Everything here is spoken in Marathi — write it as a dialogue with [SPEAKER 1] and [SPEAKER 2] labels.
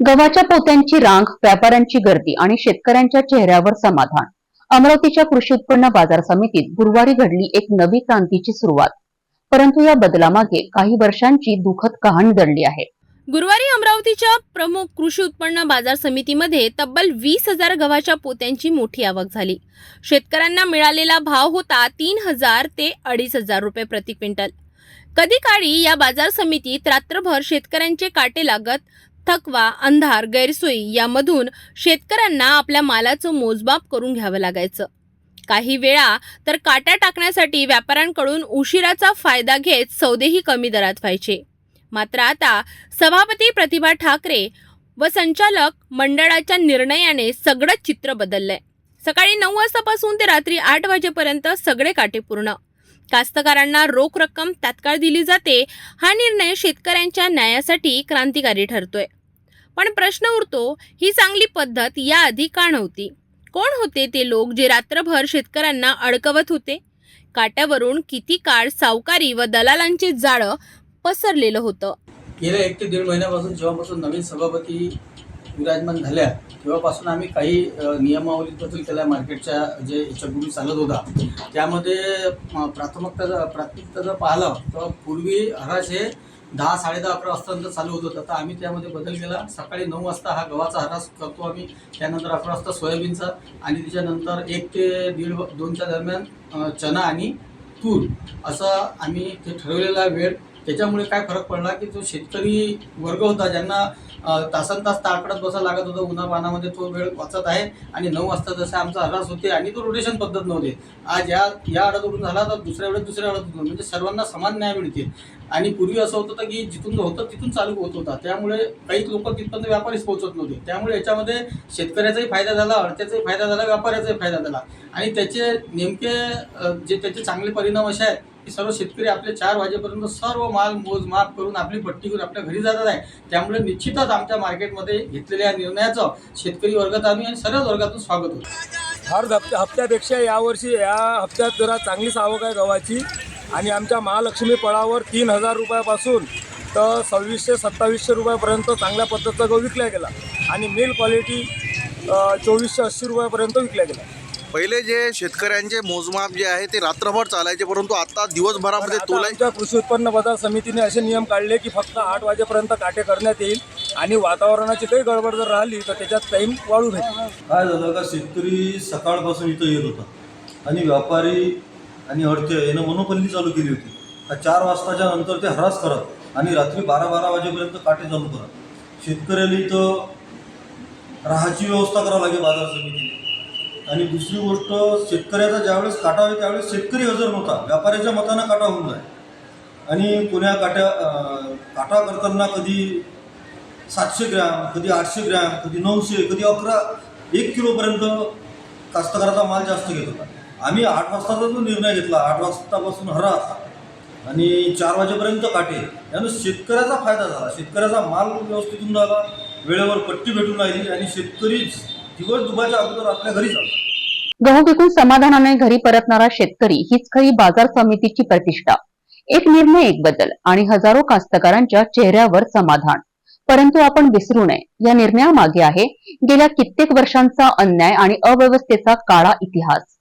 [SPEAKER 1] गव्हाच्या पोत्यांची रांग, व्यापाऱ्यांची गर्दी आणि शेतकऱ्यांच्या चेहऱ्यावर समाधान. अमरावतीच्या कृषी उत्पन्न बाजार समितीत गुरुवारी घडली एक नवी क्रांतीची सुरुवात. परंतु या बदलामागे काही वर्षांची दुःखद कहाणी दडली आहे.
[SPEAKER 2] गुरुवारी अमरावतीच्या प्रमुख कृषी उत्पन्न बाजार समितीमध्ये तब्बल 20,000 गव्हाच्या पोत्यांची मोठी आवक झाली. शेतकऱ्यांना मिळालेला भाव होता 3,000 ते 2,500 रुपये प्रति क्विंटल. कधी काळी या बाजार समितीत रात्रभर शेतकऱ्यांचे काटे लागत, थकवा, अंधार, गैरसोयी यामधून शेतकऱ्यांना आपल्या मालाचं मोजमाप करून घ्यावं लागायचं. काही वेळा तर काट्या टाकण्यासाठी व्यापाऱ्यांकडून उशिराचा फायदा घेत सौदेही कमी दरात व्हायचे. मात्र आता सभापती प्रतिभा ठाकरे व संचालक मंडळाच्या निर्णयाने सगळं चित्र बदललंय. सकाळी 9 वाजतापासून ते रात्री 8 वाजेपर्यंत सगळे काटे पूर्ण. कास्तकारांना रोख रक्कम तात्काळ दिली जाते. हा निर्णय शेतकऱ्यांच्या न्यायासाठी क्रांतिकारी ठरतोय. पण प्रश्न उरतो, ही चांगली पद्धत याआधी का नव्हती? कोण होते ते लोक जे रात्रभर शेतकऱ्यांना अडकवत होते? काट्यावरून किती काळ सावकारी व दलालांचे जाळं पसरलेलं होतं.
[SPEAKER 3] गेल्या 1 ते 1.5 महिन्यापासून जेव्हापासून नवीन सभापती विराजमान झाल्या तेव्हापासून आम्ही काही नियमावलीत बदल केला. मार्केटच्या जे याच्यापूर्वी चालत होता त्यामध्ये प्राथमिकता जर पाहिलं तर पूर्वी हराश हे 10, 10:30, 11 वाजता चालू होत होतं. तर आम्ही त्यामध्ये बदल केला. सकाळी 9 वाजता हा गव्हाचा हरास करतो आम्ही. त्यानंतर 11 वाजता सोयाबीनचा आणि त्याच्यानंतर 1 ते 1.5-2च्या दरम्यान चना आणि तूर असं आम्ही ते ठरवलेला वेळ. त्याच्यामुळे काय फरक पडला की जो शेतकरी वर्ग होता ज्यांना तासनतास ताळकडत बसायला लागत होतं उन्हापानामध्ये, तो वेळ वाचत आहे. आणि 9 वाजता जसे आमचा हरास होते आणि तो रोटेशन पद्धत नव्हते. आज या आठवड्यातून झाला तर दुसऱ्या आठवड्यातून म्हणजे सर्वांना समान न्याय मिळते. आणि पूर्वी असं होतं की जिथून होतं तिथून चालू होत होता. त्यामुळे काही लोक तिथपर्यंत व्यापारीच पोहोचत नव्हते. त्यामुळे याच्यामध्ये शेतकऱ्याचाही फायदा झाला, अडत्याचाही फायदा झाला, व्यापाऱ्याचाही फायदा झाला. आणि त्याचे नेमके जे त्याचे चांगले परिणाम असे आहेत की सर्व शेतकरी आपले 4 वाजेपर्यंत सर्व माल मोजमाप करून आपली पट्टी करून आपल्या घरी जातात आहे. त्यामुळे निश्चितच आमच्या मार्केटमध्ये घेतलेल्या निर्णयाचं शेतकरी वर्गात आम्ही आणि सर्वच वर्गातून स्वागत होतं.
[SPEAKER 4] हर हप्त्यापेक्षा यावर्षी या हप्त्यात जरा चांगलीच आवक आहे गव्हाची. आणि आमच्या महालक्ष्मी पळावर 3,000 रुपयापासून तर 2,600-2,700 रुपयापर्यंत चांगल्या पद्धतीचा गहू विकला गेला. आणि मिल क्वालिटी 2,480 रुपयापर्यंत विकला गेला.
[SPEAKER 5] पहिले जे शेतकऱ्यांचे मोजमाप जे आहे ते रात्रभर चालायचे, परंतु आता दिवसभरामध्ये
[SPEAKER 4] आमच्या कृषी उत्पन्न बाजार समितीने असे नियम काढले की फक्त 8 वाजेपर्यंत काटे करण्यात येईल. आणि वातावरणाची काही गडबड जर राहिली तर त्याच्यात टाईम वाढू भेटेल.
[SPEAKER 6] काय झालं का शेतकरी सकाळपासून इथं येत होता आणि व्यापारी आणि अडते यानं मनोपल्ली चालू केली होती. 4 वाजताच्या नंतर ते हरास करत आणि रात्री 12 वाजेपर्यंत काटे चालू करत. शेतकऱ्याला इथं राहायची व्यवस्था करावी लागेल बाजार समितीने. आणि दुसरी गोष्ट, शेतकऱ्याचा ज्यावेळेस काटा होईल त्यावेळेस शेतकरी हजर नव्हता, व्यापाऱ्याच्या मतानं काटा होऊन जाय. आणि कोण्या काटा करताना कधी 700 ग्रॅम, कधी 800 ग्रॅम, कधी 900, कधी 1 किलोपर्यंत कास्तकाराचा माल जास्त घेत होता. आम्ही 8 वाजताचा जो निर्णय घेतला, 8 वाजतापासून हरास आणि 4 वाजेपर्यंत काटे, यानं शेतकऱ्याचा फायदा झाला. शेतकऱ्याचा माल व्यवस्थित होऊन राहिला, वेळेवर पट्टी भेटून राहिली आणि शेतकरी दिवस दुपारच्या अगोदर आपल्या घरी चालतात.
[SPEAKER 1] गहू विकून समाधानाने घरी परतणारा शेतकरी हीच खरी बाजार समितीची प्रतिष्ठा. एक निर्णय, एक बदल आणि हजारो कास्तकारांच्या चेहऱ्यावर समाधान. परंतु आपण विसरू नये, या निर्णयामागे आहे गेल्या कित्येक वर्षांचा अन्याय आणि अव्यवस्थेचा काळा इतिहास.